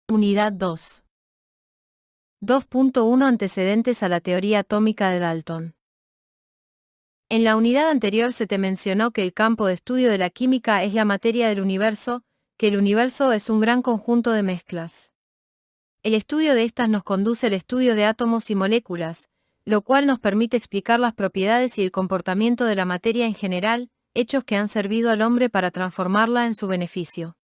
Unidad 2. 2.1 Antecedentes a la teoría atómica de Dalton. En la unidad anterior se te mencionó que el campo de estudio de la química es la materia del universo, que el universo es un gran conjunto de mezclas. El estudio de estas nos conduce al estudio de átomos y moléculas, lo cual nos permite explicar las propiedades y el comportamiento de la materia en general, hechos que han servido al hombre para transformarla en su beneficio.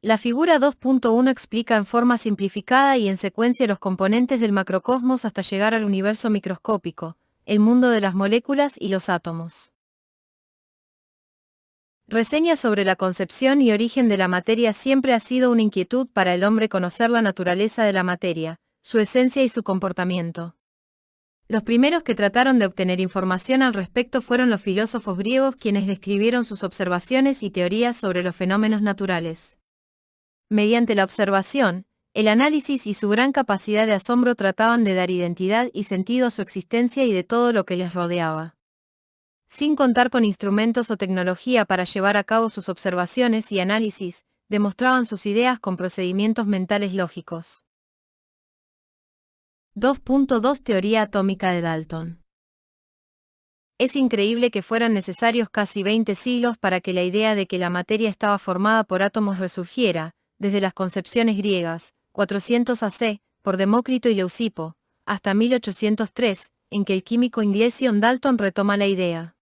La figura 2.1 explica en forma simplificada y en secuencia los componentes del macrocosmos hasta llegar al universo microscópico, el mundo de las moléculas y los átomos. Reseña sobre la concepción y origen de la materia. Siempre ha sido una inquietud para el hombre conocer la naturaleza de la materia, su esencia y su comportamiento. Los primeros que trataron de obtener información al respecto fueron los filósofos griegos, quienes describieron sus observaciones y teorías sobre los fenómenos naturales. Mediante la observación, el análisis y su gran capacidad de asombro trataban de dar identidad y sentido a su existencia y de todo lo que les rodeaba. Sin contar con instrumentos o tecnología para llevar a cabo sus observaciones y análisis, demostraban sus ideas con procedimientos mentales lógicos. 2.2 Teoría atómica de Dalton. Es increíble que fueran necesarios casi 20 siglos para que la idea de que la materia estaba formada por átomos resurgiera, desde las concepciones griegas, 400 AC, por Demócrito y Leucipo, hasta 1803, en que el químico inglés John Dalton retoma la idea.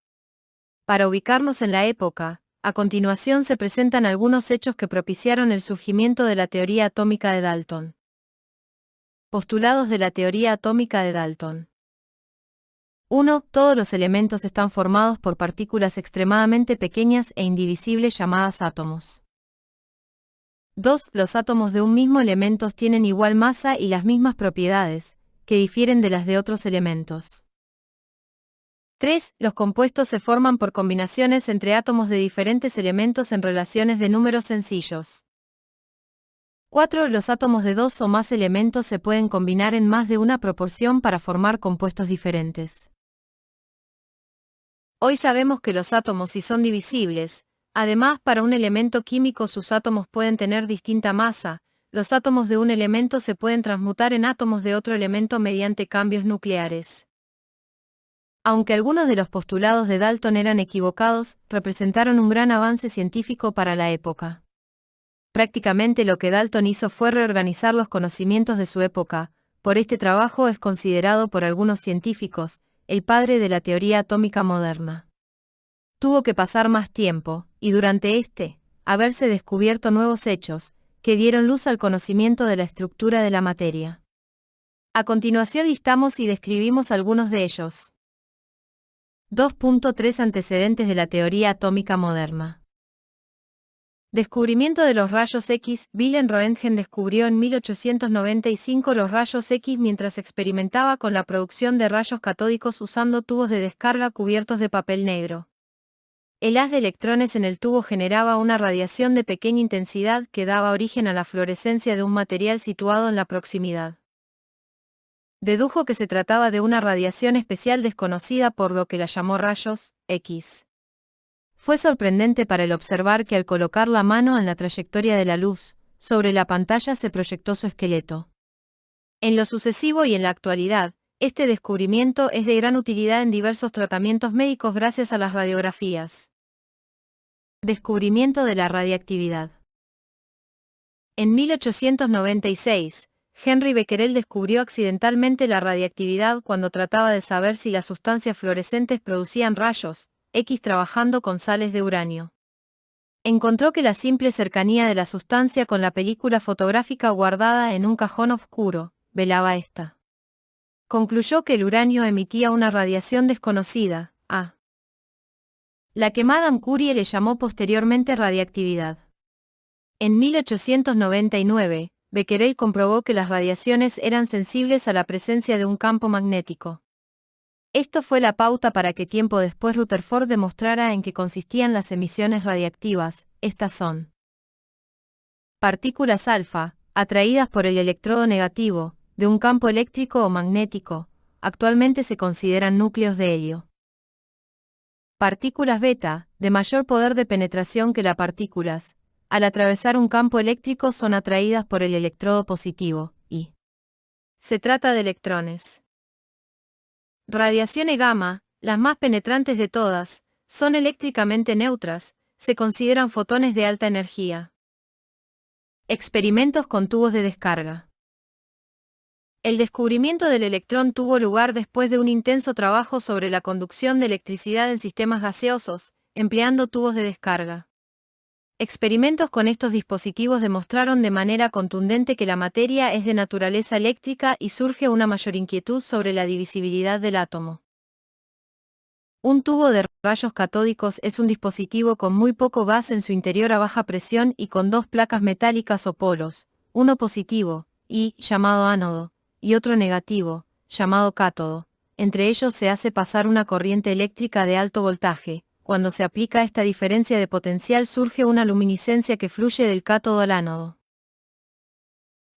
Para ubicarnos en la época, a continuación se presentan algunos hechos que propiciaron el surgimiento de la teoría atómica de Dalton. Postulados de la teoría atómica de Dalton. 1. Todos los elementos están formados por partículas extremadamente pequeñas e indivisibles llamadas átomos. 2. Los átomos de un mismo elemento tienen igual masa y las mismas propiedades, que difieren de las de otros elementos. 3. Los compuestos se forman por combinaciones entre átomos de diferentes elementos en relaciones de números sencillos. 4. Los átomos de dos o más elementos se pueden combinar en más de una proporción para formar compuestos diferentes. Hoy sabemos que los átomos sí son divisibles. Además, para un elemento químico sus átomos pueden tener distinta masa. Los átomos de un elemento se pueden transmutar en átomos de otro elemento mediante cambios nucleares. Aunque algunos de los postulados de Dalton eran equivocados, representaron un gran avance científico para la época. Prácticamente lo que Dalton hizo fue reorganizar los conocimientos de su época. Por este trabajo es considerado por algunos científicos el padre de la teoría atómica moderna. Tuvo que pasar más tiempo, y durante haberse descubierto nuevos hechos, que dieron luz al conocimiento de la estructura de la materia. A continuación listamos y describimos algunos de ellos. 2.3 Antecedentes de la teoría atómica moderna. Descubrimiento de los rayos X. Wilhelm Röntgen descubrió en 1895 los rayos X mientras experimentaba con la producción de rayos catódicos usando tubos de descarga cubiertos de papel negro. El haz de electrones en el tubo generaba una radiación de pequeña intensidad que daba origen a la fluorescencia de un material situado en la proximidad. Dedujo que se trataba de una radiación especial desconocida, por lo que la llamó rayos X. Fue sorprendente para él observar que al colocar la mano en la trayectoria de la luz, sobre la pantalla se proyectó su esqueleto. En lo sucesivo y en la actualidad, este descubrimiento es de gran utilidad en diversos tratamientos médicos gracias a las radiografías. Descubrimiento de la radiactividad. En 1896, Henry Becquerel descubrió accidentalmente la radiactividad cuando trataba de saber si las sustancias fluorescentes producían rayos X trabajando con sales de uranio. Encontró que la simple cercanía de la sustancia con la película fotográfica guardada en un cajón oscuro velaba esta. Concluyó que el uranio emitía una radiación desconocida, la que Madame Curie le llamó posteriormente radiactividad. En 1899, Becquerel comprobó que las radiaciones eran sensibles a la presencia de un campo magnético. Esto fue la pauta para que tiempo después Rutherford demostrara en qué consistían las emisiones radiactivas. Estas son partículas alfa, atraídas por el electrodo negativo, de un campo eléctrico o magnético. Actualmente se consideran núcleos de helio. Partículas beta, de mayor poder de penetración que las partículas al atravesar un campo eléctrico son atraídas por el electrodo positivo, y se trata de electrones. Radiación gamma, las más penetrantes de todas, son eléctricamente neutras, se consideran fotones de alta energía. Experimentos con tubos de descarga. El descubrimiento del electrón tuvo lugar después de un intenso trabajo sobre la conducción de electricidad en sistemas gaseosos, empleando tubos de descarga. Experimentos con estos dispositivos demostraron de manera contundente que la materia es de naturaleza eléctrica y surge una mayor inquietud sobre la divisibilidad del átomo. Un tubo de rayos catódicos es un dispositivo con muy poco gas en su interior a baja presión y con dos placas metálicas o polos, uno positivo, y llamado ánodo, y otro negativo, llamado cátodo. Entre ellos se hace pasar una corriente eléctrica de alto voltaje. Cuando se aplica esta diferencia de potencial surge una luminiscencia que fluye del cátodo al ánodo.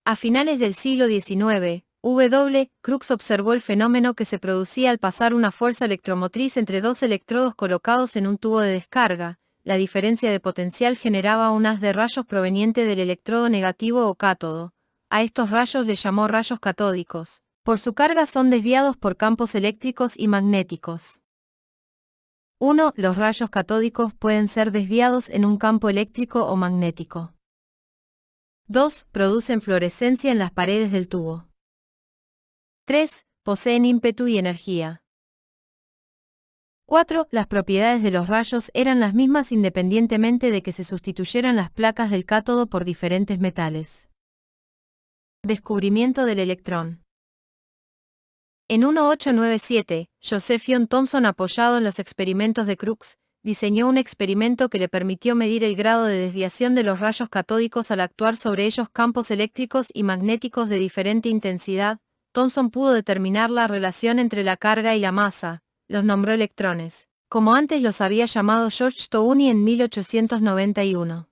A finales del siglo XIX, W. Crookes observó el fenómeno que se producía al pasar una fuerza electromotriz entre dos electrodos colocados en un tubo de descarga. La diferencia de potencial generaba un haz de rayos proveniente del electrodo negativo o cátodo. A estos rayos les llamó rayos catódicos. Por su carga son desviados por campos eléctricos y magnéticos. 1. Los rayos catódicos pueden ser desviados en un campo eléctrico o magnético. 2. Producen fluorescencia en las paredes del tubo. 3. Poseen ímpetu y energía. 4. Las propiedades de los rayos eran las mismas independientemente de que se sustituyeran las placas del cátodo por diferentes metales. Descubrimiento del electrón. En 1897, Josephion Thomson, apoyado en los experimentos de Crookes, diseñó un experimento que le permitió medir el grado de desviación de los rayos catódicos al actuar sobre ellos campos eléctricos y magnéticos de diferente intensidad. Thomson pudo determinar la relación entre la carga y la masa, los nombró electrones, como antes los había llamado George Tooney en 1891.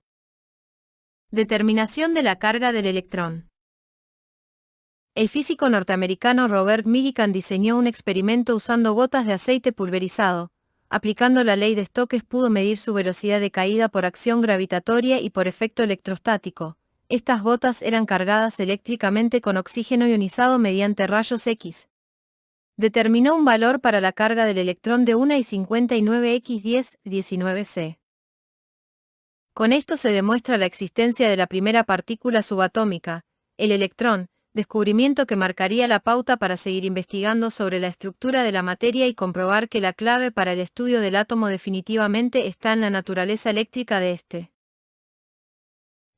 Determinación de la carga del electrón. El físico norteamericano Robert Millikan diseñó un experimento usando gotas de aceite pulverizado. Aplicando la ley de Stokes pudo medir su velocidad de caída por acción gravitatoria y por efecto electrostático. Estas gotas eran cargadas eléctricamente con oxígeno ionizado mediante rayos X. Determinó un valor para la carga del electrón de 1,59x10⁻⁹. Con esto se demuestra la existencia de la primera partícula subatómica, el electrón, descubrimiento que marcaría la pauta para seguir investigando sobre la estructura de la materia y comprobar que la clave para el estudio del átomo definitivamente está en la naturaleza eléctrica de este.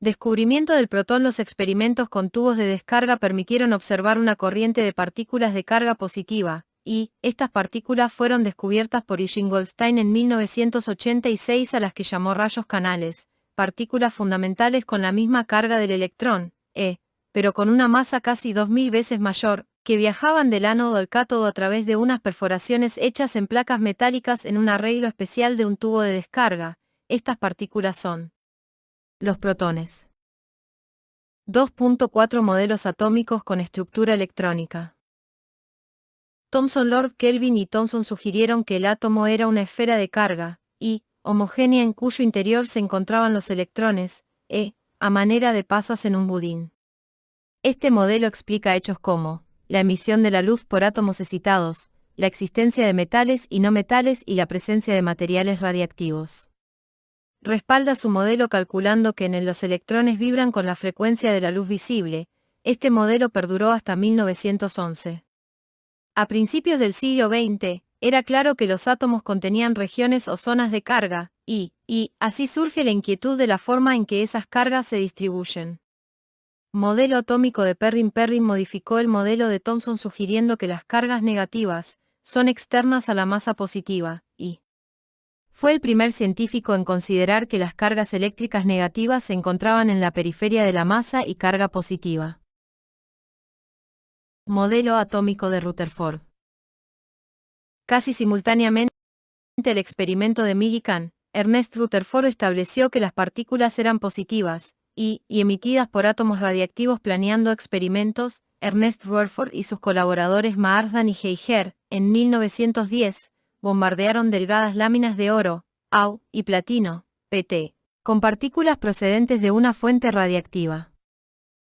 Descubrimiento del protón. Los experimentos con tubos de descarga permitieron observar una corriente de partículas de carga positiva, y estas partículas fueron descubiertas por Eugene Goldstein en 1986, a las que llamó rayos canales, partículas fundamentales con la misma carga del electrón, pero con una masa casi 2000 veces mayor, que viajaban del ánodo al cátodo a través de unas perforaciones hechas en placas metálicas en un arreglo especial de un tubo de descarga. Estas partículas son los protones. 2.4 Modelos atómicos con estructura electrónica. Thomson, Lord Kelvin y Thomson sugirieron que el átomo era una esfera de carga, y homogénea en cuyo interior se encontraban los electrones, a manera de pasas en un budín. Este modelo explica hechos como la emisión de la luz por átomos excitados, la existencia de metales y no metales y la presencia de materiales radiactivos. Respalda su modelo calculando que en él los electrones vibran con la frecuencia de la luz visible. Este modelo perduró hasta 1911. A principios del siglo XX, era claro que los átomos contenían regiones o zonas de carga, y así surge la inquietud de la forma en que esas cargas se distribuyen. Modelo atómico de Perrin. Perrin modificó el modelo de Thomson sugiriendo que las cargas negativas son externas a la masa positiva, y fue el primer científico en considerar que las cargas eléctricas negativas se encontraban en la periferia de la masa y carga positiva. Modelo atómico de Rutherford. Casi simultáneamente el experimento de Millikan, Ernest Rutherford estableció que las partículas eran positivas, y emitidas por átomos radiactivos. Planeando experimentos, Ernest Rutherford y sus colaboradores Marsden y Heiger, en 1910, bombardearon delgadas láminas de oro, Au, y platino, Pt. con partículas procedentes de una fuente radiactiva.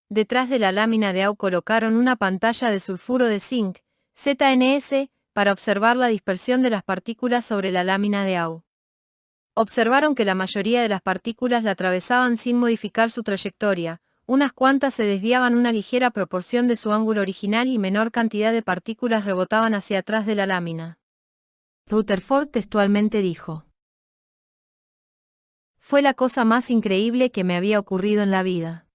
Detrás de la lámina de AU colocaron una pantalla de sulfuro de zinc, ZNS, para observar la dispersión de las partículas sobre la lámina de AU. Observaron que la mayoría de las partículas la atravesaban sin modificar su trayectoria, unas cuantas se desviaban una ligera proporción de su ángulo original y menor cantidad de partículas rebotaban hacia atrás de la lámina. Rutherford textualmente dijo: "Fue la cosa más increíble que me había ocurrido en la vida.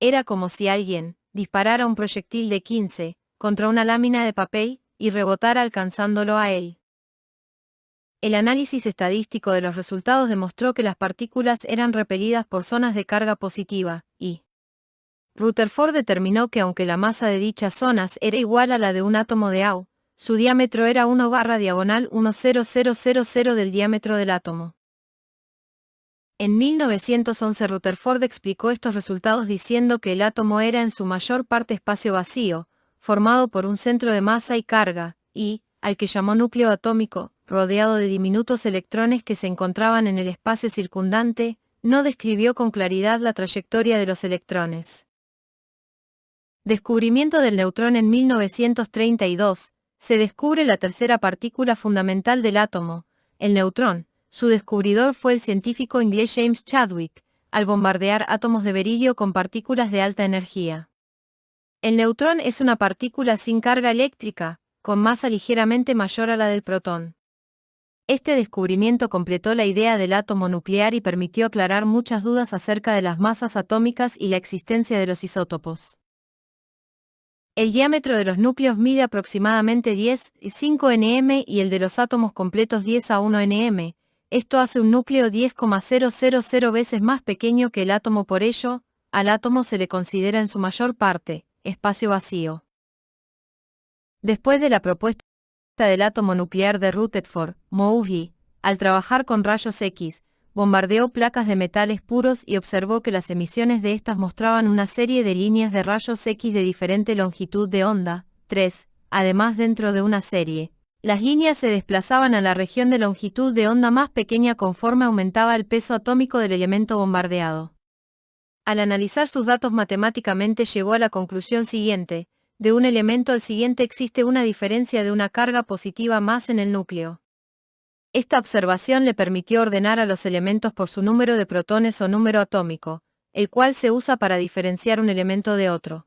Era como si alguien disparara un proyectil de 15 contra una lámina de papel y rebotara alcanzándolo a él". El análisis estadístico de los resultados demostró que las partículas eran repelidas por zonas de carga positiva, y Rutherford determinó que aunque la masa de dichas zonas era igual a la de un átomo de AU, su diámetro era 1/(1000) del diámetro del átomo. En 1911 Rutherford explicó estos resultados diciendo que el átomo era en su mayor parte espacio vacío, formado por un centro de masa y carga, y, al que llamó núcleo atómico, rodeado de diminutos electrones que se encontraban en el espacio circundante, no describió con claridad la trayectoria de los electrones. Descubrimiento del neutrón en 1932, se descubre la tercera partícula fundamental del átomo, el neutrón. Su descubridor fue el científico inglés James Chadwick, al bombardear átomos de berilio con partículas de alta energía. El neutrón es una partícula sin carga eléctrica, con masa ligeramente mayor a la del protón. Este descubrimiento completó la idea del átomo nuclear y permitió aclarar muchas dudas acerca de las masas atómicas y la existencia de los isótopos. El diámetro de los núcleos mide aproximadamente 10,5 nm y el de los átomos completos 10⁻1 nm. Esto hace un núcleo 10,000 veces más pequeño que el átomo, por ello, al átomo se le considera en su mayor parte espacio vacío. Después de la propuesta del átomo nuclear de Rutherford, Mouldy, al trabajar con rayos X, bombardeó placas de metales puros y observó que las emisiones de estas mostraban una serie de líneas de rayos X de diferente longitud de onda, 3, además dentro de una serie. Las líneas se desplazaban a la región de longitud de onda más pequeña conforme aumentaba el peso atómico del elemento bombardeado. Al analizar sus datos matemáticamente llegó a la conclusión siguiente: de un elemento al siguiente existe una diferencia de una carga positiva más en el núcleo. Esta observación le permitió ordenar a los elementos por su número de protones o número atómico, el cual se usa para diferenciar un elemento de otro.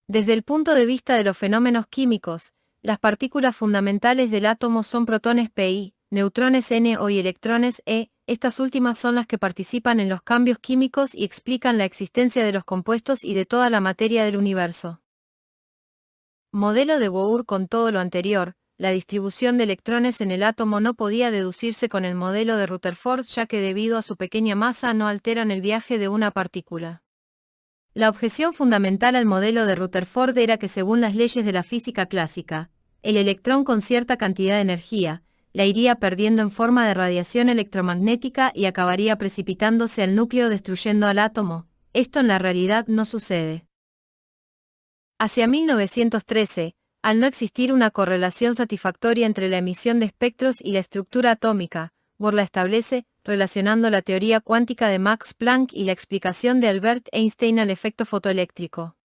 Desde el punto de vista de los fenómenos químicos, las partículas fundamentales del átomo son protones Pi, neutrones N-O y electrones E. Estas últimas son las que participan en los cambios químicos y explican la existencia de los compuestos y de toda la materia del universo. Modelo de Bohr. Con todo lo anterior, la distribución de electrones en el átomo no podía deducirse con el modelo de Rutherford, ya que debido a su pequeña masa no alteran el viaje de una partícula. La objeción fundamental al modelo de Rutherford era que, según las leyes de la física clásica, el electrón con cierta cantidad de energía la iría perdiendo en forma de radiación electromagnética y acabaría precipitándose al núcleo destruyendo al átomo. Esto en la realidad no sucede. Hacia 1913, al no existir una correlación satisfactoria entre la emisión de espectros y la estructura atómica, Bohr la establece, relacionando la teoría cuántica de Max Planck y la explicación de Albert Einstein al efecto fotoeléctrico.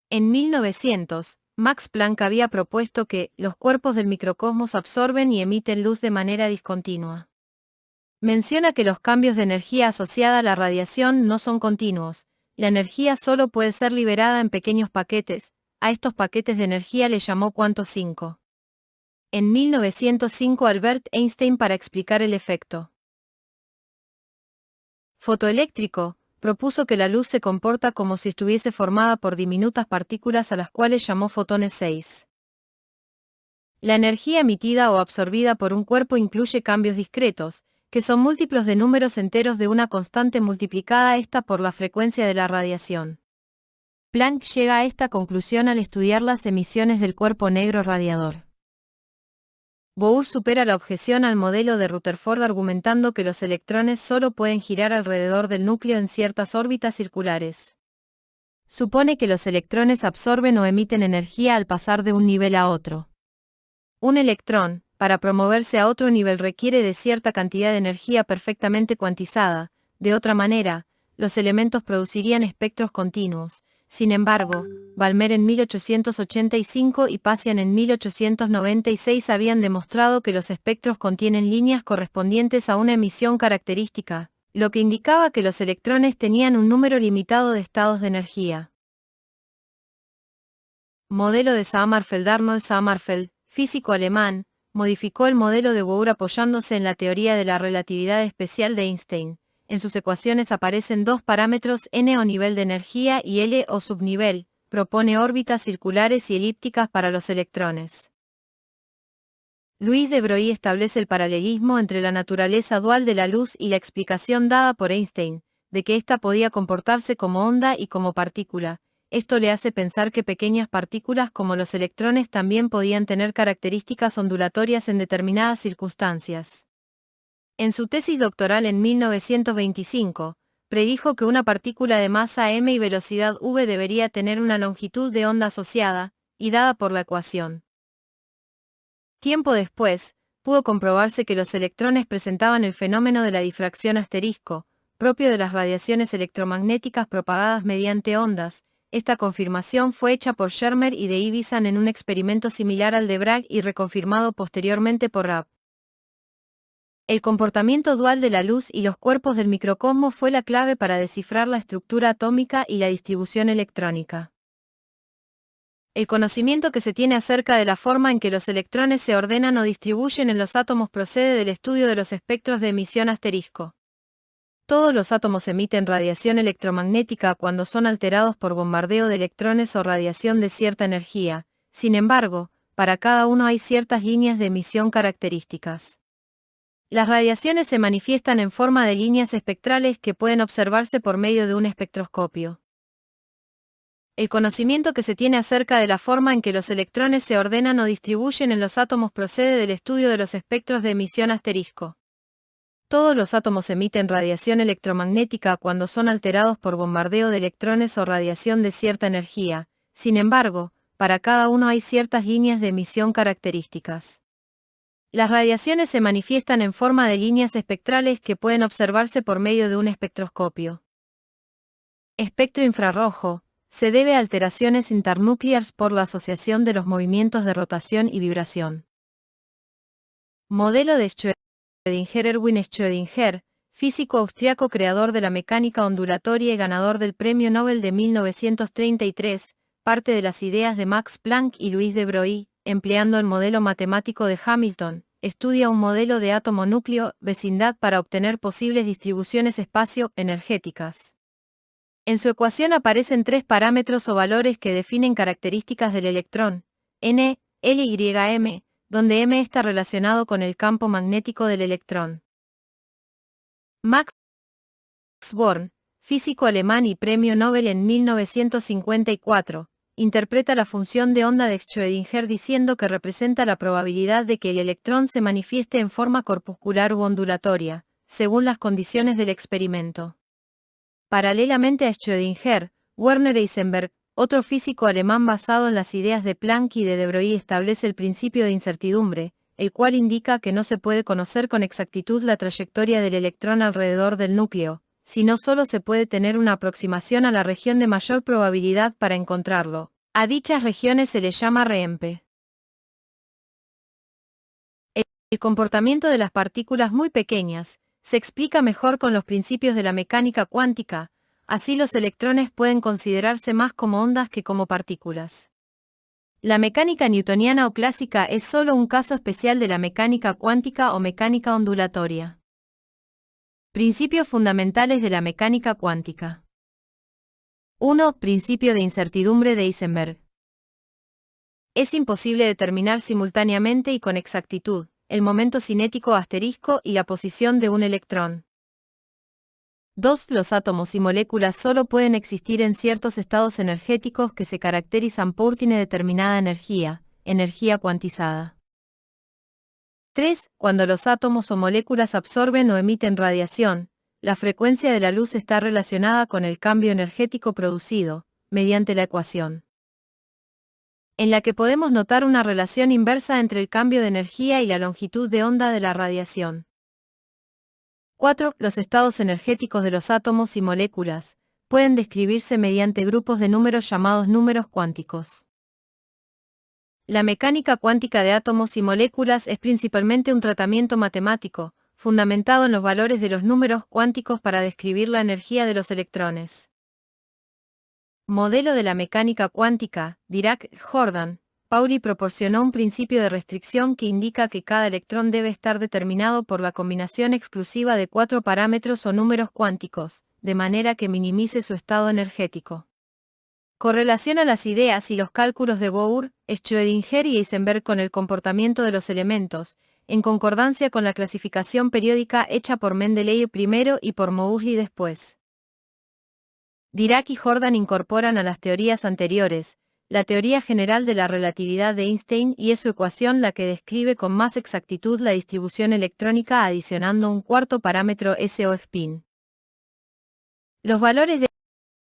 En 1900, Max Planck había propuesto que los cuerpos del microcosmos absorben y emiten luz de manera discontinua. Menciona que los cambios de energía asociada a la radiación no son continuos, la energía solo puede ser liberada en pequeños paquetes. A estos paquetes de energía le llamó cuantos 5. En 1905 Albert Einstein, para explicar el efecto fotoeléctrico, propuso que la luz se comporta como si estuviese formada por diminutas partículas a las cuales llamó fotones 6. La energía emitida o absorbida por un cuerpo incluye cambios discretos, que son múltiplos de números enteros de una constante multiplicada esta por la frecuencia de la radiación. Planck llega a esta conclusión al estudiar las emisiones del cuerpo negro radiador. Bohr supera la objeción al modelo de Rutherford argumentando que los electrones solo pueden girar alrededor del núcleo en ciertas órbitas circulares. Supone que los electrones absorben o emiten energía al pasar de un nivel a otro. Un electrón, para promoverse a otro nivel requiere de cierta cantidad de energía perfectamente cuantizada, de otra manera, los elementos producirían espectros continuos. Sin embargo, Balmer en 1885 y Pazian en 1896 habían demostrado que los espectros contienen líneas correspondientes a una emisión característica, lo que indicaba que los electrones tenían un número limitado de estados de energía. Modelo de Sommerfeld. Arnold Sommerfeld, físico alemán, modificó el modelo de Bohr apoyándose en la teoría de la relatividad especial de Einstein. En sus ecuaciones aparecen dos parámetros n o nivel de energía y L o subnivel. Propone órbitas circulares y elípticas para los electrones. Louis de Broglie establece el paralelismo entre la naturaleza dual de la luz y la explicación dada por Einstein, de que ésta podía comportarse como onda y como partícula. Esto le hace pensar que pequeñas partículas como los electrones también podían tener características ondulatorias en determinadas circunstancias. En su tesis doctoral en 1925, predijo que una partícula de masa m y velocidad v debería tener una longitud de onda asociada, y dada por la ecuación. Tiempo después, pudo comprobarse que los electrones presentaban el fenómeno de la difracción asterisco, propio de las radiaciones electromagnéticas propagadas mediante ondas. Esta confirmación fue hecha por Schermer y de Iveson en un experimento similar al de Bragg y reconfirmado posteriormente por Rapp. El comportamiento dual de la luz y los cuerpos del microcosmos fue la clave para descifrar la estructura atómica y la distribución electrónica. El conocimiento que se tiene acerca de la forma en que los electrones se ordenan o distribuyen en los átomos procede del estudio de los espectros de emisión asterisco. Todos los átomos emiten radiación electromagnética cuando son alterados por bombardeo de electrones o radiación de cierta energía. Sin embargo, para cada uno hay ciertas líneas de emisión características. Las radiaciones se manifiestan en forma de líneas espectrales que pueden observarse por medio de un espectroscopio. El conocimiento que se tiene acerca de la forma en que los electrones se ordenan o distribuyen en los átomos procede del estudio de los espectros de emisión asterisco. Todos los átomos emiten radiación electromagnética cuando son alterados por bombardeo de electrones o radiación de cierta energía. Sin embargo, para cada uno hay ciertas líneas de emisión características. Las radiaciones se manifiestan en forma de líneas espectrales que pueden observarse por medio de un espectroscopio. Espectro infrarrojo. Se debe a alteraciones internucleares por la asociación de los movimientos de rotación y vibración. Modelo de Schrödinger. Erwin Schrödinger, físico austriaco creador de la mecánica ondulatoria y ganador del Premio Nobel de 1933, parte de las ideas de Max Planck y Louis de Broglie, empleando el modelo matemático de Hamilton, estudia un modelo de átomo-núcleo-vecindad para obtener posibles distribuciones espacio-energéticas. En su ecuación aparecen tres parámetros o valores que definen características del electrón, n, L y m, donde m está relacionado con el campo magnético del electrón. Max Born, físico alemán y premio Nobel en 1954, interpreta la función de onda de Schrödinger diciendo que representa la probabilidad de que el electrón se manifieste en forma corpuscular u ondulatoria, según las condiciones del experimento. Paralelamente a Schrödinger, Werner Heisenberg, otro físico alemán basado en las ideas de Planck y de Broglie, establece el principio de incertidumbre, el cual indica que no se puede conocer con exactitud la trayectoria del electrón alrededor del núcleo, sino solo se puede tener una aproximación a la región de mayor probabilidad para encontrarlo. A dichas regiones se les llama REMPE. El comportamiento de las partículas muy pequeñas se explica mejor con los principios de la mecánica cuántica, así los electrones pueden considerarse más como ondas que como partículas. La mecánica newtoniana o clásica es solo un caso especial de la mecánica cuántica o mecánica ondulatoria. Principios fundamentales de la mecánica cuántica. 1. Principio de incertidumbre de Heisenberg. Es imposible determinar simultáneamente y con exactitud el momento cinético asterisco y la posición de un electrón. 2. Los átomos y moléculas solo pueden existir en ciertos estados energéticos que se caracterizan por una determinada energía cuantizada. 3. Cuando los átomos o moléculas absorben o emiten radiación, la frecuencia de la luz está relacionada con el cambio energético producido, mediante la ecuación en la que podemos notar una relación inversa entre el cambio de energía y la longitud de onda de la radiación. 4. Los estados energéticos de los átomos y moléculas pueden describirse mediante grupos de números llamados números cuánticos. La mecánica cuántica de átomos y moléculas es principalmente un tratamiento matemático, fundamentado en los valores de los números cuánticos para describir la energía de los electrones. Modelo de la mecánica cuántica, Dirac-Jordan. Pauli proporcionó un principio de restricción que indica que cada electrón debe estar determinado por la combinación exclusiva de 4 parámetros o números cuánticos, de manera que minimice su estado energético. Correlaciona las ideas y los cálculos de Bohr, Schrödinger y Heisenberg con el comportamiento de los elementos, en concordancia con la clasificación periódica hecha por Mendeleev primero y por Moulay después. Dirac y Jordan incorporan a las teorías anteriores, la teoría general de la relatividad de Einstein, y es su ecuación la que describe con más exactitud la distribución electrónica adicionando un cuarto parámetro S o spin. Los valores de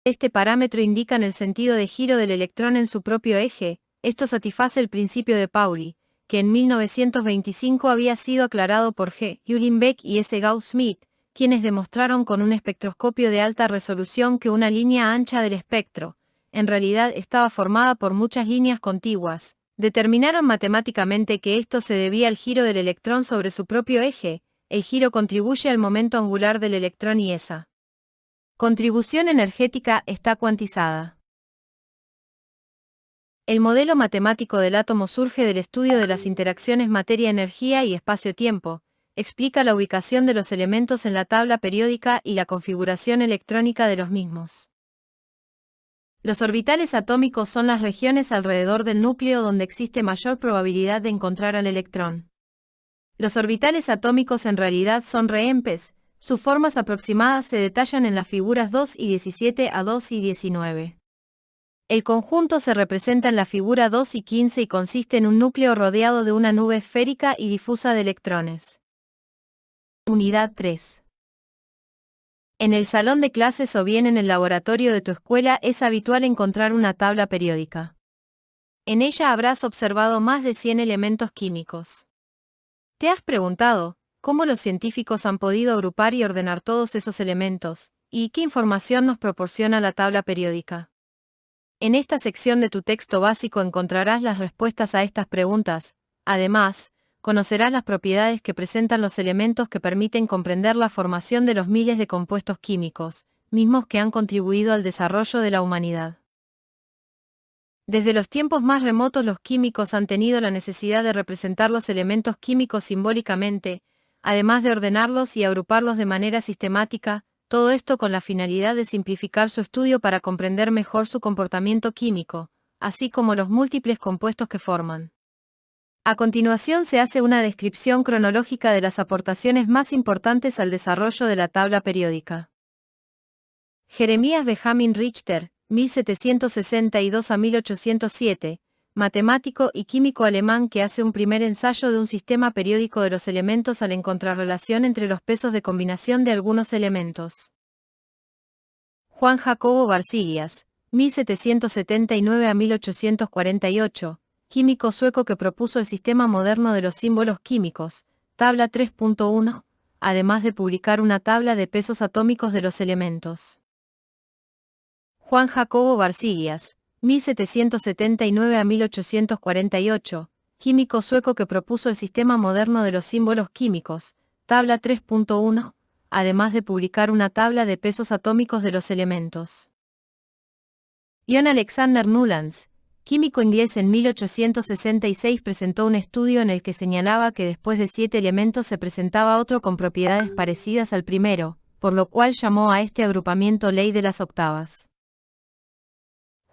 este parámetro indican el sentido de giro del electrón en su propio eje. Esto satisface el principio de Pauli, que en 1925 había sido aclarado por G. Uhlenbeck y S. Gauss-Schmidt, quienes demostraron con un espectroscopio de alta resolución que una línea ancha del espectro, en realidad estaba formada por muchas líneas contiguas. Determinaron matemáticamente que esto se debía al giro del electrón sobre su propio eje. El giro contribuye al momento angular del electrón y esa contribución energética está cuantizada. El modelo matemático del átomo surge del estudio de las interacciones materia-energía y espacio-tiempo. Explica la ubicación de los elementos en la tabla periódica y la configuración electrónica de los mismos. Los orbitales atómicos son las regiones alrededor del núcleo donde existe mayor probabilidad de encontrar al electrón. Los orbitales atómicos en realidad son reempes. Sus formas aproximadas se detallan en las figuras 2 y 17 a 2 y 19. El conjunto se representa en la figura 2 y 15 y consiste en un núcleo rodeado de una nube esférica y difusa de electrones. Unidad 3. En el salón de clases o bien en el laboratorio de tu escuela es habitual encontrar una tabla periódica. En ella habrás observado más de 100 elementos químicos. ¿Te has preguntado cómo los científicos han podido agrupar y ordenar todos esos elementos, y qué información nos proporciona la tabla periódica? En esta sección de tu texto básico encontrarás las respuestas a estas preguntas. Además, conocerás las propiedades que presentan los elementos que permiten comprender la formación de los miles de compuestos químicos, mismos que han contribuido al desarrollo de la humanidad. Desde los tiempos más remotos los químicos han tenido la necesidad de representar los elementos químicos simbólicamente, además de ordenarlos y agruparlos de manera sistemática, todo esto con la finalidad de simplificar su estudio para comprender mejor su comportamiento químico, así como los múltiples compuestos que forman. A continuación se hace una descripción cronológica de las aportaciones más importantes al desarrollo de la tabla periódica. Jeremías Benjamin Richter, 1762 a 1807, matemático y químico alemán que hace un primer ensayo de un sistema periódico de los elementos al encontrar relación entre los pesos de combinación de algunos elementos. Juan Jacobo Barcigias, 1779 a 1848, químico sueco que propuso el sistema moderno de los símbolos químicos, tabla 3.1, además de publicar una tabla de pesos atómicos de los elementos. Juan Jacobo Barcigias, 1779 a 1848, químico sueco que propuso el sistema moderno de los símbolos químicos, tabla 3.1, además de publicar una tabla de pesos atómicos de los elementos. John Alexander Newlands, químico inglés, en 1866 presentó un estudio en el que señalaba que después de 7 elementos se presentaba otro con propiedades parecidas al primero, por lo cual llamó a este agrupamiento ley de las octavas.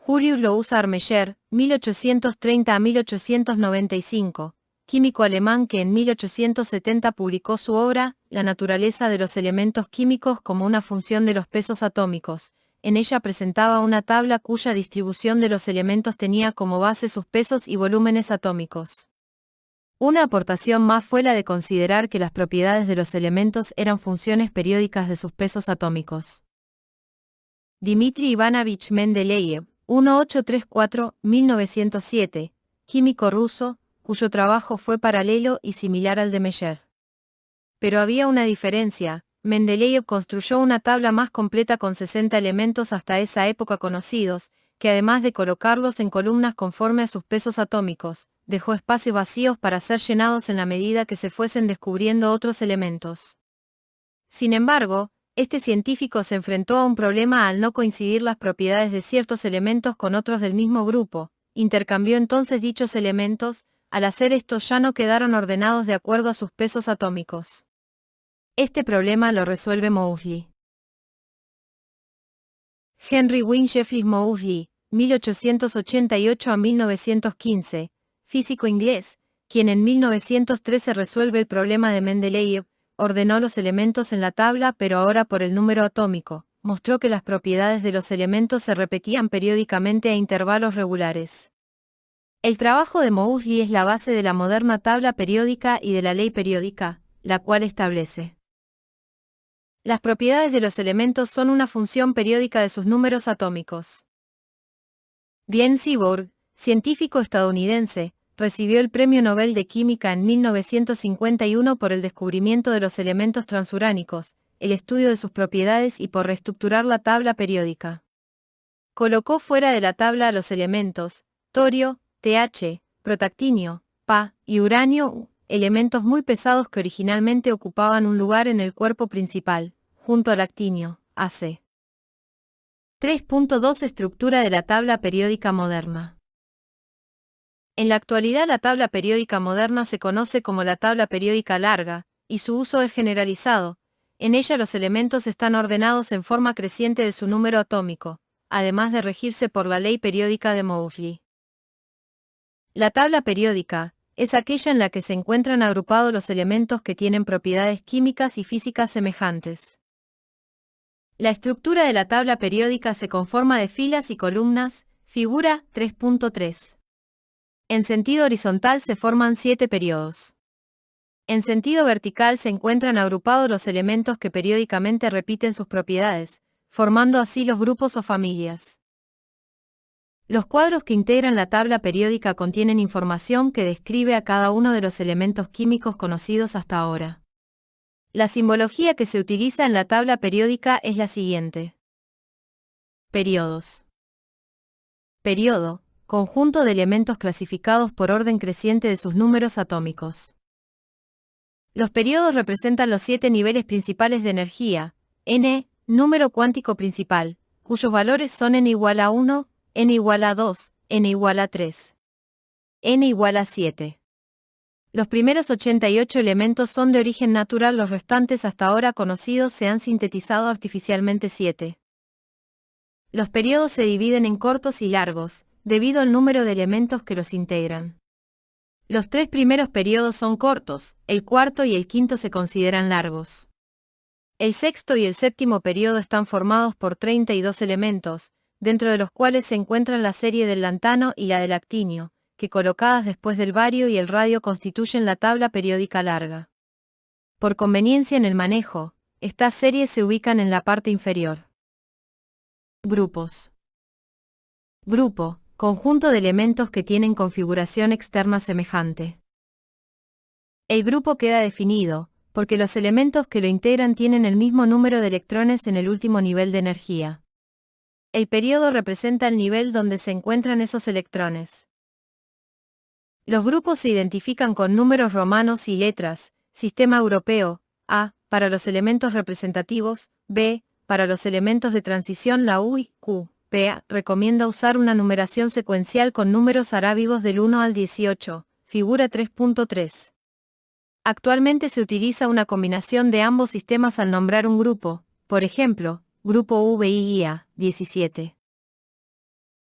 Julius Louis Armeyer, 1830 a 1895, químico alemán que en 1870 publicó su obra, La naturaleza de los elementos químicos como una función de los pesos atómicos. En ella presentaba una tabla cuya distribución de los elementos tenía como base sus pesos y volúmenes atómicos. Una aportación más fue la de considerar que las propiedades de los elementos eran funciones periódicas de sus pesos atómicos. Dmitri Ivanovich Mendeleev, 1834, 1907, químico ruso, cuyo trabajo fue paralelo y similar al de Meyer. Pero había una diferencia: Mendeleev construyó una tabla más completa con 60 elementos hasta esa época conocidos, que además de colocarlos en columnas conforme a sus pesos atómicos, dejó espacios vacíos para ser llenados en la medida que se fuesen descubriendo otros elementos. Sin embargo, este científico se enfrentó a un problema al no coincidir las propiedades de ciertos elementos con otros del mismo grupo. Intercambió entonces dichos elementos. Al hacer esto ya no quedaron ordenados de acuerdo a sus pesos atómicos. Este problema lo resuelve Moulay. Henry Winchefly Moulay, 1888 a 1915, físico inglés, quien en 1913 resuelve el problema de Mendeleev, ordenó los elementos en la tabla pero ahora por el número atómico, mostró que las propiedades de los elementos se repetían periódicamente a intervalos regulares. El trabajo de Moulay es la base de la moderna tabla periódica y de la ley periódica, la cual establece: las propiedades de los elementos son una función periódica de sus números atómicos. Glenn Seaborg, científico estadounidense, recibió el Premio Nobel de Química en 1951 por el descubrimiento de los elementos transuránicos, el estudio de sus propiedades y por reestructurar la tabla periódica. Colocó fuera de la tabla a los elementos torio, TH, protactinio, Pa, y uranio, U, elementos muy pesados que originalmente ocupaban un lugar en el cuerpo principal, junto al actinio, AC. 3.2 Estructura de la tabla periódica moderna. En la actualidad la tabla periódica moderna se conoce como la tabla periódica larga, y su uso es generalizado. En ella los elementos están ordenados en forma creciente de su número atómico, además de regirse por la ley periódica de Moulay. La tabla periódica es aquella en la que se encuentran agrupados los elementos que tienen propiedades químicas y físicas semejantes. La estructura de la tabla periódica se conforma de filas y columnas, figura 3.3. En sentido horizontal se forman 7 periodos. En sentido vertical se encuentran agrupados los elementos que periódicamente repiten sus propiedades, formando así los grupos o familias. Los cuadros que integran la tabla periódica contienen información que describe a cada uno de los elementos químicos conocidos hasta ahora. La simbología que se utiliza en la tabla periódica es la siguiente. Periodos. Periodo, conjunto de elementos clasificados por orden creciente de sus números atómicos. Los periodos representan los 7 niveles principales de energía, n, número cuántico principal, cuyos valores son n igual a 1, n igual a 2, n igual a 3, n igual a 7. Los primeros 88 elementos son de origen natural, los restantes hasta ahora conocidos se han sintetizado artificialmente 7. Los periodos se dividen en cortos y largos, debido al número de elementos que los integran. Los 3 primeros periodos son cortos, el cuarto y el quinto se consideran largos. El sexto y el séptimo periodo están formados por 32 elementos, dentro de los cuales se encuentran la serie del lantano y la del actinio, que colocadas después del bario y el radio constituyen la tabla periódica larga. Por conveniencia en el manejo, estas series se ubican en la parte inferior. Grupos. Grupo, conjunto de elementos que tienen configuración externa semejante. El grupo queda definido, porque los elementos que lo integran tienen el mismo número de electrones en el último nivel de energía. El periodo representa el nivel donde se encuentran esos electrones. Los grupos se identifican con números romanos y letras: Sistema Europeo, A, para los elementos representativos, B, para los elementos de transición la U y Q. PA recomienda usar una numeración secuencial con números arábigos del 1 al 18, figura 3.3. Actualmente se utiliza una combinación de ambos sistemas al nombrar un grupo, por ejemplo, grupo VIA, 17.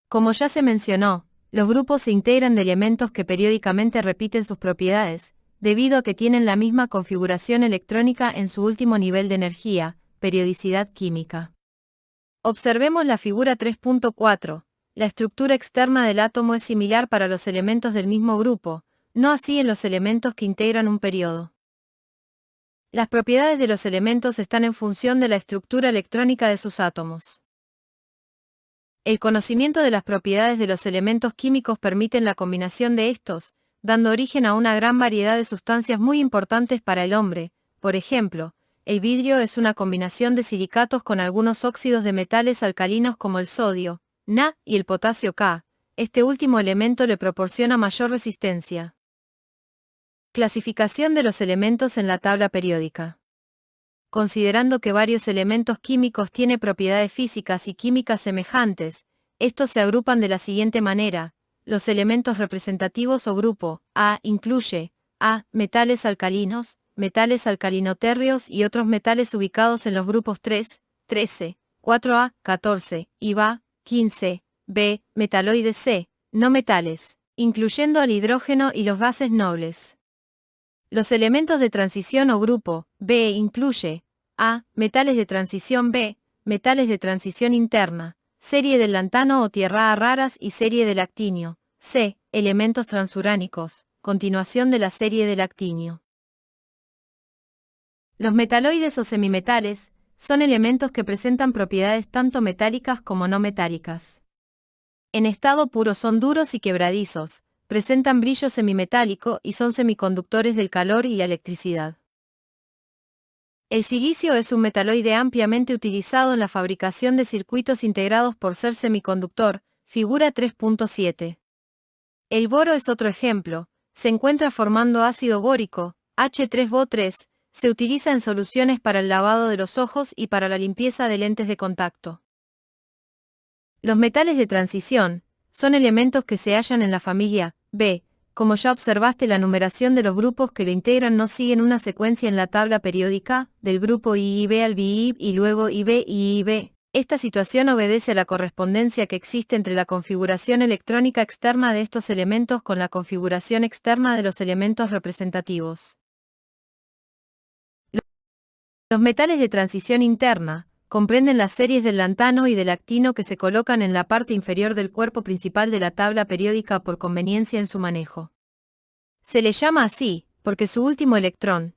Como ya se mencionó, los grupos se integran de elementos que periódicamente repiten sus propiedades, debido a que tienen la misma configuración electrónica en su último nivel de energía, periodicidad química. Observemos la figura 3.4. La estructura externa del átomo es similar para los elementos del mismo grupo, no así en los elementos que integran un periodo. Las propiedades de los elementos están en función de la estructura electrónica de sus átomos. El conocimiento de las propiedades de los elementos químicos permiten la combinación de estos, dando origen a una gran variedad de sustancias muy importantes para el hombre. Por ejemplo, el vidrio es una combinación de silicatos con algunos óxidos de metales alcalinos como el sodio, Na, y el potasio K. Este último elemento le proporciona mayor resistencia. Clasificación de los elementos en la tabla periódica. Considerando que varios elementos químicos tienen propiedades físicas y químicas semejantes, estos se agrupan de la siguiente manera. Los elementos representativos o grupo A incluye A. Metales alcalinos, metales alcalinotérreos y otros metales ubicados en los grupos 3, 13, 4A, 14, y Va, 15, B. Metaloides C. No metales, incluyendo al hidrógeno y los gases nobles. Los elementos de transición o grupo B incluye A. Metales de transición B, metales de transición interna, serie del lantano o tierra raras y serie del actinio. C. Elementos transuránicos, continuación de la serie del actinio. Los metaloides o semimetales son elementos que presentan propiedades tanto metálicas como no metálicas. En estado puro son duros y quebradizos, presentan brillo semimetálico y son semiconductores del calor y la electricidad. El silicio es un metaloide ampliamente utilizado en la fabricación de circuitos integrados por ser semiconductor, figura 3.7. El boro es otro ejemplo, se encuentra formando ácido bórico, H3BO3, se utiliza en soluciones para el lavado de los ojos y para la limpieza de lentes de contacto. Los metales de transición son elementos que se hallan en la familia B. Como ya observaste, la numeración de los grupos que lo integran no siguen una secuencia en la tabla periódica, del grupo IIB al BIIB y luego IB y IIB. Esta situación obedece a la correspondencia que existe entre la configuración electrónica externa de estos elementos con la configuración externa de los elementos representativos. Los metales de transición interna comprenden las series del lantano y del actino que se colocan en la parte inferior del cuerpo principal de la tabla periódica por conveniencia en su manejo. Se le llama así, porque su último electrón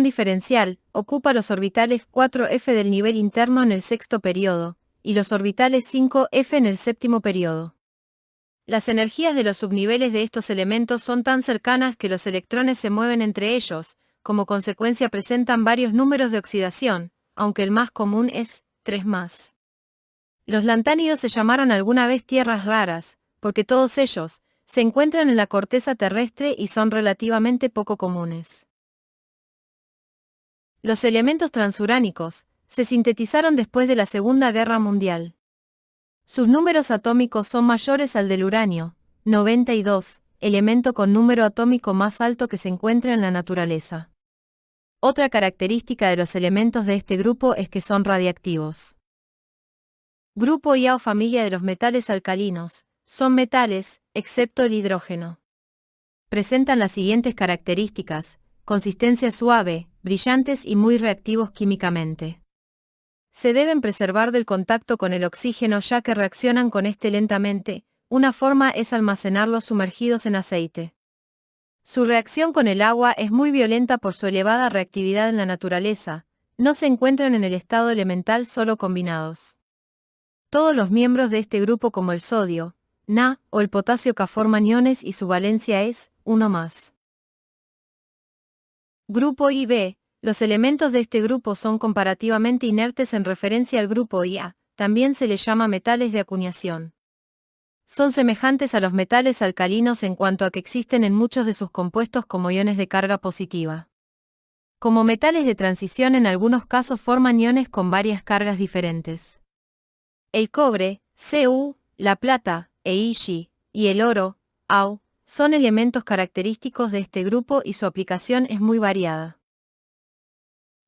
diferencial, ocupa los orbitales 4f del nivel interno en el sexto período, y los orbitales 5f en el séptimo período. Las energías de los subniveles de estos elementos son tan cercanas que los electrones se mueven entre ellos, como consecuencia presentan varios números de oxidación, aunque el más común es 3+. Los lantánidos se llamaron alguna vez tierras raras, porque todos ellos se encuentran en la corteza terrestre y son relativamente poco comunes. Los elementos transuránicos se sintetizaron después de la Segunda Guerra Mundial. Sus números atómicos son mayores al del uranio, 92, elemento con número atómico más alto que se encuentra en la naturaleza. Otra característica de los elementos de este grupo es que son radiactivos. Grupo IA o familia de los metales alcalinos, son metales, excepto el hidrógeno. Presentan las siguientes características: consistencia suave, brillantes y muy reactivos químicamente. Se deben preservar del contacto con el oxígeno ya que reaccionan con este lentamente. Una forma es almacenarlos sumergidos en aceite. Su reacción con el agua es muy violenta por su elevada reactividad en la naturaleza, no se encuentran en el estado elemental solo combinados. Todos los miembros de este grupo como el sodio, Na, o el potasio K forman iones y su valencia es 1+. Grupo IB, los elementos de este grupo son comparativamente inertes en referencia al grupo IA, también se les llama metales de acuñación. Son semejantes a los metales alcalinos en cuanto a que existen en muchos de sus compuestos como iones de carga positiva. Como metales de transición en algunos casos forman iones con varias cargas diferentes. El cobre, Cu, la plata, Eg, y el oro, Au, son elementos característicos de este grupo y su aplicación es muy variada.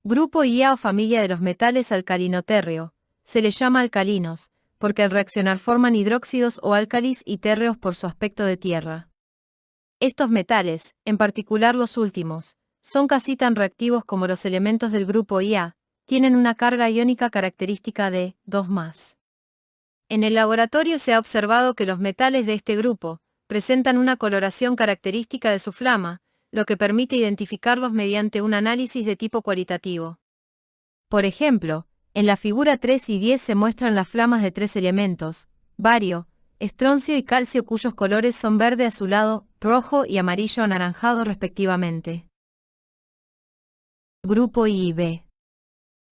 Grupo IA o familia de los metales alcalinotérreo, se les llama alcalinos, porque al reaccionar forman hidróxidos o álcalis y térreos por su aspecto de tierra. Estos metales, en particular los últimos, son casi tan reactivos como los elementos del grupo IA, tienen una carga iónica característica de 2+. En el laboratorio se ha observado que los metales de este grupo presentan una coloración característica de su flama, lo que permite identificarlos mediante un análisis de tipo cualitativo. Por ejemplo, en la figura 3 y 10 se muestran las flamas de 3 elementos, bario, estroncio y calcio cuyos colores son verde azulado, rojo y amarillo anaranjado respectivamente. Grupo I y B.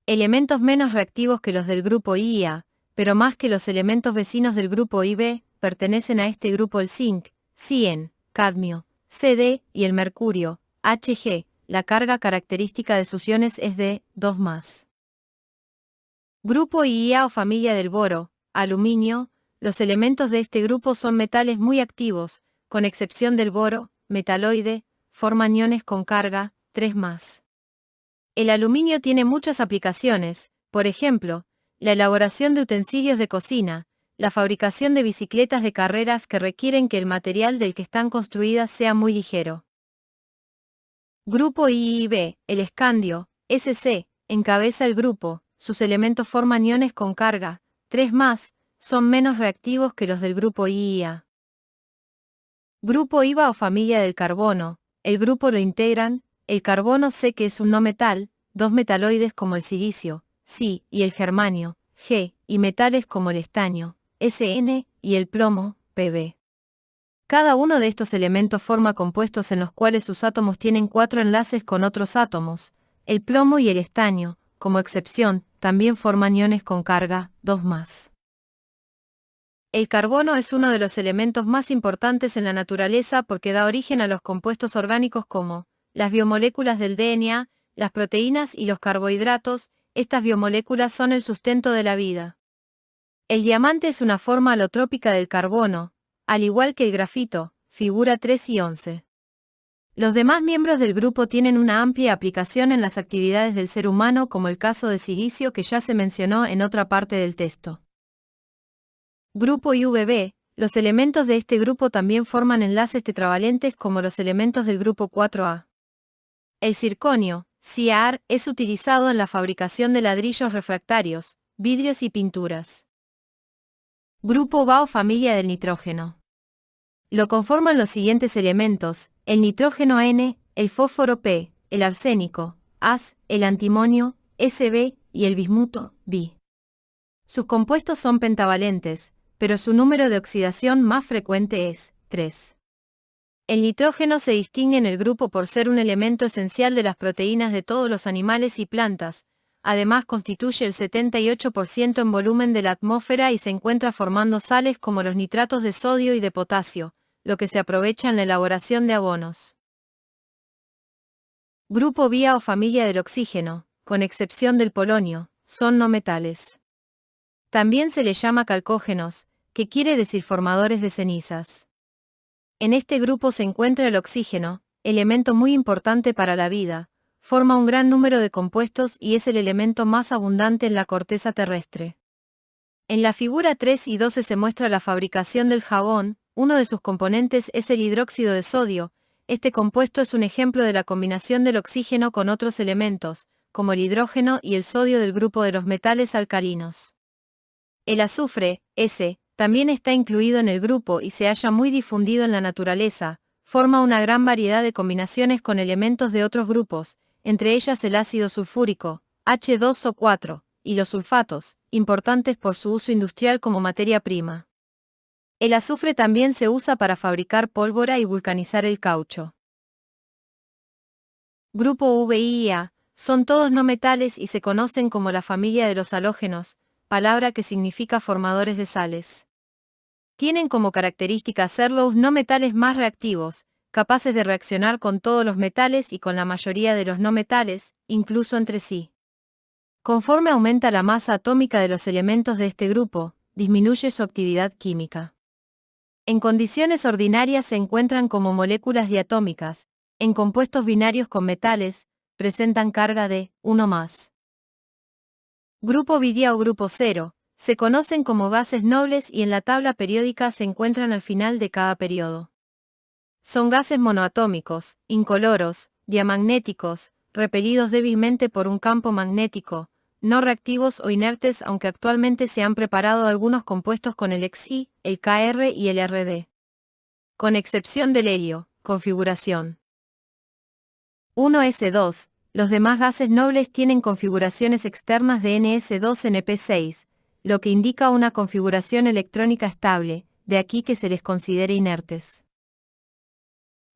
Elementos menos reactivos que los del grupo I y A, pero más que los elementos vecinos del grupo I y B, pertenecen a este grupo el zinc, Cn, cadmio, Cd y el mercurio, Hg. La carga característica de sus iones es de 2+. Grupo IA o familia del boro, aluminio. Los elementos de este grupo son metales muy activos, con excepción del boro, metaloide, forman iones con carga 3+. El aluminio tiene muchas aplicaciones, por ejemplo, la elaboración de utensilios de cocina, la fabricación de bicicletas de carreras que requieren que el material del que están construidas sea muy ligero. Grupo I y B, el escandio, Sc, encabeza el grupo, sus elementos forman iones con carga 3+, son menos reactivos que los del grupo I y A. Grupo IVA o familia del carbono, el grupo lo integran, el carbono C que es un no metal, dos metaloides como el silicio, Si, y el germanio, G, y metales como el estaño, Sn, y el plomo, Pb. Cada uno de estos elementos forma compuestos en los cuales sus átomos tienen 4 enlaces con otros átomos. El plomo y el estaño, como excepción, también forman iones con carga 2+. El carbono es uno de los elementos más importantes en la naturaleza porque da origen a los compuestos orgánicos como las biomoléculas del DNA, las proteínas y los carbohidratos. Estas biomoléculas son el sustento de la vida. El diamante es una forma alotrópica del carbono, al igual que el grafito, figura 3 y 11. Los demás miembros del grupo tienen una amplia aplicación en las actividades del ser humano como el caso de silicio que ya se mencionó en otra parte del texto. Grupo IVB, los elementos de este grupo también forman enlaces tetravalentes como los elementos del grupo 4A. El circonio, CR, es utilizado en la fabricación de ladrillos refractarios, vidrios y pinturas. Grupo Va o familia del nitrógeno. Lo conforman los siguientes elementos: el nitrógeno N, el fósforo P, el arsénico, As, el antimonio, Sb, y el bismuto, Bi. Sus compuestos son pentavalentes, pero su número de oxidación más frecuente es 3. El nitrógeno se distingue en el grupo por ser un elemento esencial de las proteínas de todos los animales y plantas. Además constituye el 78% en volumen de la atmósfera y se encuentra formando sales como los nitratos de sodio y de potasio, lo que se aprovecha en la elaboración de abonos. Grupo Vía o familia del oxígeno, con excepción del polonio, son no metales. También se les llama calcógenos, que quiere decir formadores de cenizas. En este grupo se encuentra el oxígeno, elemento muy importante para la vida. Forma un gran número de compuestos y es el elemento más abundante en la corteza terrestre. En la figura 3 y 12 se muestra la fabricación del jabón. Uno de sus componentes es el hidróxido de sodio. Este compuesto es un ejemplo de la combinación del oxígeno con otros elementos, como el hidrógeno y el sodio del grupo de los metales alcalinos. El azufre, S, también está incluido en el grupo y se halla muy difundido en la naturaleza. Forma una gran variedad de combinaciones con elementos de otros grupos, entre ellas el ácido sulfúrico, H2O4, y los sulfatos, importantes por su uso industrial como materia prima. El azufre también se usa para fabricar pólvora y vulcanizar el caucho. Grupo VI y A, son todos no metales y se conocen como la familia de los halógenos, palabra que significa formadores de sales. Tienen como característica ser los no metales más reactivos, capaces de reaccionar con todos los metales y con la mayoría de los no metales, incluso entre sí. Conforme aumenta la masa atómica de los elementos de este grupo, disminuye su actividad química. En condiciones ordinarias se encuentran como moléculas diatómicas, en compuestos binarios con metales, presentan carga de 1+. Grupo Vidia o grupo 0, se conocen como gases nobles y en la tabla periódica se encuentran al final de cada periodo. Son gases monoatómicos, incoloros, diamagnéticos, repelidos débilmente por un campo magnético, no reactivos o inertes aunque actualmente se han preparado algunos compuestos con el Xi, el Kr y el Rd. Con excepción del helio, configuración 1s2, los demás gases nobles tienen configuraciones externas de Ns2np6, lo que indica una configuración electrónica estable, de aquí que se les considere inertes.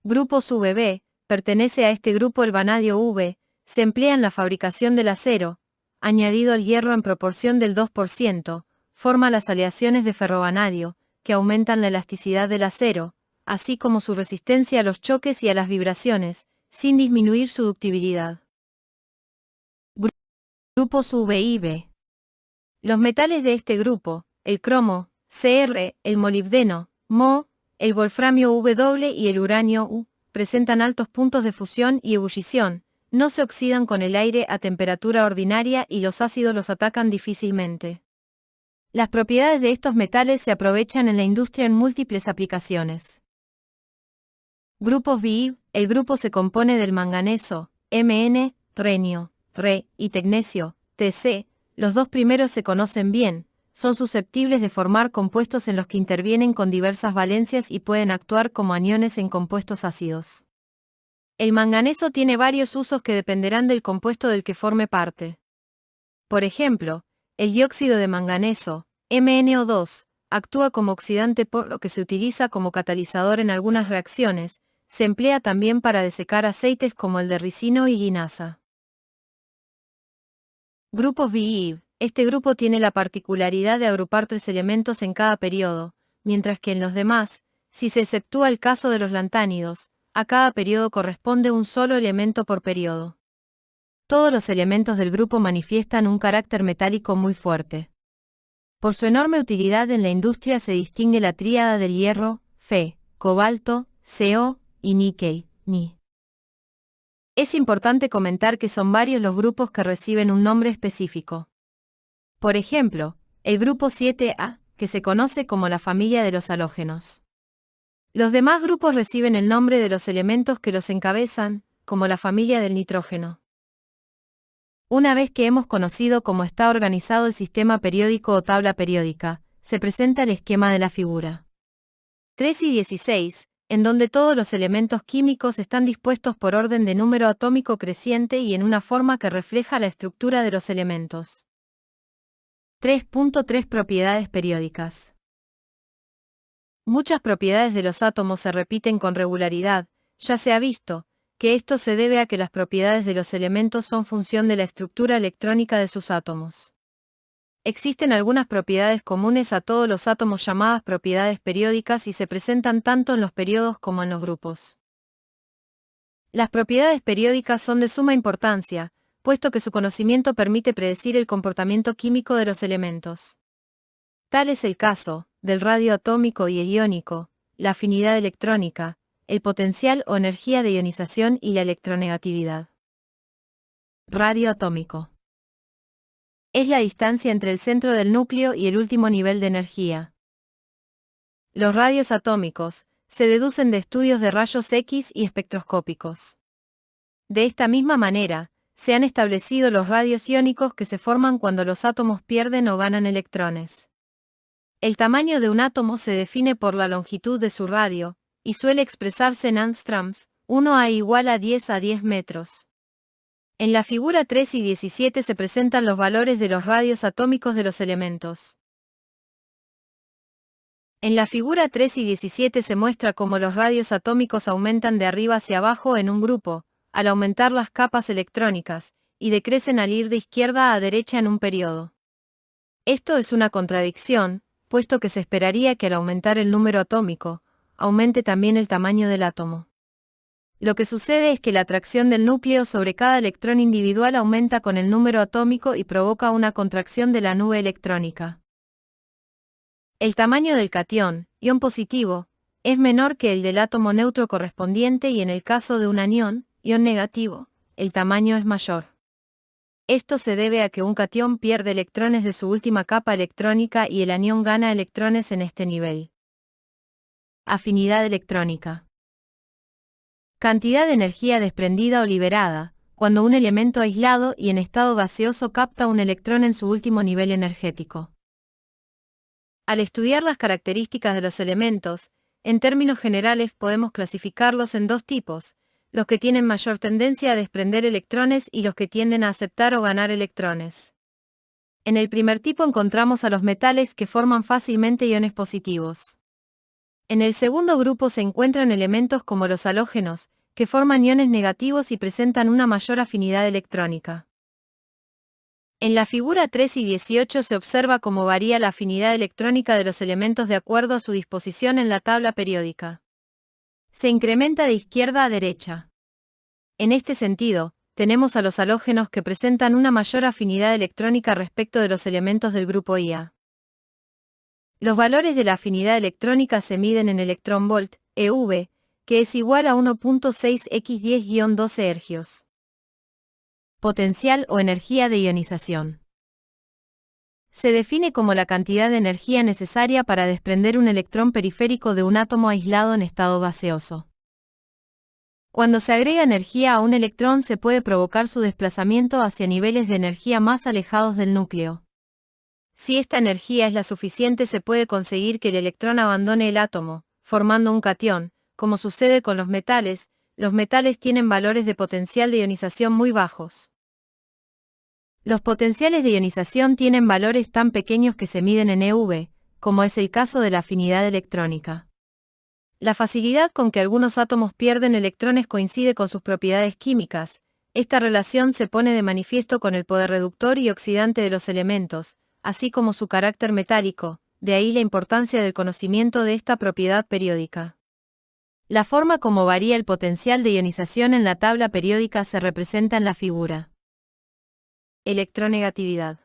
Grupos VB, pertenece a este grupo el vanadio V, se emplea en la fabricación del acero, añadido el hierro en proporción del 2%, forma las aleaciones de ferrovanadio, que aumentan la elasticidad del acero, así como su resistencia a los choques y a las vibraciones, sin disminuir su ductibilidad. Grupos V y B. Los metales de este grupo, el cromo, Cr, el molibdeno, Mo, el wolframio W y el uranio U, presentan altos puntos de fusión y ebullición, no se oxidan con el aire a temperatura ordinaria y los ácidos los atacan difícilmente. Las propiedades de estos metales se aprovechan en la industria en múltiples aplicaciones. Grupos Bi, el grupo se compone del manganeso, Mn, renio, Re, y tecnecio, Tc, los dos primeros se conocen bien, son susceptibles de formar compuestos en los que intervienen con diversas valencias y pueden actuar como aniones en compuestos ácidos. El manganeso tiene varios usos que dependerán del compuesto del que forme parte. Por ejemplo, el dióxido de manganeso, MnO2, actúa como oxidante por lo que se utiliza como catalizador en algunas reacciones, se emplea también para desecar aceites como el de ricino y linaza. Grupos Bi. Este grupo tiene la particularidad de agrupar 3 elementos en cada periodo, mientras que en los demás, si se exceptúa el caso de los lantánidos, a cada periodo corresponde un solo elemento por periodo. Todos los elementos del grupo manifiestan un carácter metálico muy fuerte. Por su enorme utilidad en la industria se distingue la tríada del hierro, Fe, cobalto, Co, y níquel, Ni. Es importante comentar que son varios los grupos que reciben un nombre específico. Por ejemplo, el grupo 7A, que se conoce como la familia de los halógenos. Los demás grupos reciben el nombre de los elementos que los encabezan, como la familia del nitrógeno. Una vez que hemos conocido cómo está organizado el sistema periódico o tabla periódica, se presenta el esquema de la figura 3 y 16, en donde todos los elementos químicos están dispuestos por orden de número atómico creciente y en una forma que refleja la estructura de los elementos. 3.3 Propiedades periódicas. Muchas propiedades de los átomos se repiten con regularidad, ya se ha visto que esto se debe a que las propiedades de los elementos son función de la estructura electrónica de sus átomos. Existen algunas propiedades comunes a todos los átomos llamadas propiedades periódicas y se presentan tanto en los periodos como en los grupos. Las propiedades periódicas son de suma importancia, puesto que su conocimiento permite predecir el comportamiento químico de los elementos. Tal es el caso del radio atómico y el iónico, la afinidad electrónica, el potencial o energía de ionización y la electronegatividad. Radio atómico. Es la distancia entre el centro del núcleo y el último nivel de energía. Los radios atómicos se deducen de estudios de rayos X y espectroscópicos. De esta misma manera, se han establecido los radios iónicos que se forman cuando los átomos pierden o ganan electrones. El tamaño de un átomo se define por la longitud de su radio, y suele expresarse en angstroms, 1A igual a 10 a 10 metros. En la figura 3 y 17 se presentan los valores de los radios atómicos de los elementos. En la figura 3 y 17 se muestra cómo los radios atómicos aumentan de arriba hacia abajo en un grupo, al aumentar las capas electrónicas, y decrecen al ir de izquierda a derecha en un periodo. Esto es una contradicción, puesto que se esperaría que al aumentar el número atómico, aumente también el tamaño del átomo. Lo que sucede es que la atracción del núcleo sobre cada electrón individual aumenta con el número atómico y provoca una contracción de la nube electrónica. El tamaño del catión, ion positivo, es menor que el del átomo neutro correspondiente y en el caso de un anión, ion negativo, el tamaño es mayor. Esto se debe a que un catión pierde electrones de su última capa electrónica y el anión gana electrones en este nivel. Afinidad electrónica. Cantidad de energía desprendida o liberada, cuando un elemento aislado y en estado gaseoso capta un electrón en su último nivel energético. Al estudiar las características de los elementos, en términos generales podemos clasificarlos en dos tipos, los que tienen mayor tendencia a desprender electrones y los que tienden a aceptar o ganar electrones. En el primer tipo encontramos a los metales que forman fácilmente iones positivos. En el segundo grupo se encuentran elementos como los halógenos, que forman iones negativos y presentan una mayor afinidad electrónica. En la figura 3 y 18 se observa cómo varía la afinidad electrónica de los elementos de acuerdo a su disposición en la tabla periódica. Se incrementa de izquierda a derecha. En este sentido, tenemos a los halógenos que presentan una mayor afinidad electrónica respecto de los elementos del grupo Ia. Los valores de la afinidad electrónica se miden en electronvolt, EV, que es igual a 1.6x10-12 ergios. Potencial o energía de ionización. Se define como la cantidad de energía necesaria para desprender un electrón periférico de un átomo aislado en estado gaseoso. Cuando se agrega energía a un electrón se puede provocar su desplazamiento hacia niveles de energía más alejados del núcleo. Si esta energía es la suficiente se puede conseguir que el electrón abandone el átomo, formando un catión. Como sucede con los metales tienen valores de potencial de ionización muy bajos. Los potenciales de ionización tienen valores tan pequeños que se miden en EV, como es el caso de la afinidad electrónica. La facilidad con que algunos átomos pierden electrones coincide con sus propiedades químicas. Esta relación se pone de manifiesto con el poder reductor y oxidante de los elementos, así como su carácter metálico, de ahí la importancia del conocimiento de esta propiedad periódica. La forma como varía el potencial de ionización en la tabla periódica se representa en la figura. Electronegatividad.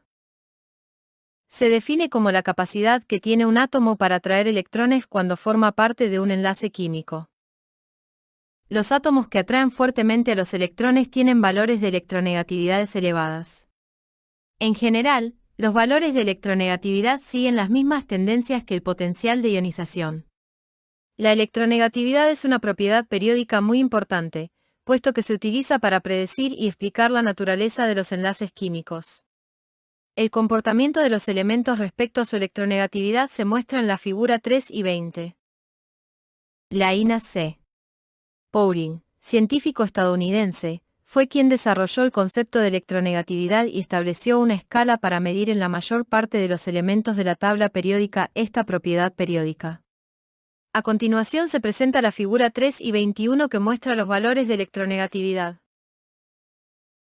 Se define como la capacidad que tiene un átomo para atraer electrones cuando forma parte de un enlace químico. Los átomos que atraen fuertemente a los electrones tienen valores de electronegatividades elevadas. En general, los valores de electronegatividad siguen las mismas tendencias que el potencial de ionización. La electronegatividad es una propiedad periódica muy importante, puesto que se utiliza para predecir y explicar la naturaleza de los enlaces químicos. El comportamiento de los elementos respecto a su electronegatividad se muestra en la figura 3 y 20. Laina C. Pauling, científico estadounidense, fue quien desarrolló el concepto de electronegatividad y estableció una escala para medir en la mayor parte de los elementos de la tabla periódica esta propiedad periódica. A continuación se presenta la figura 3 y 21 que muestra los valores de electronegatividad.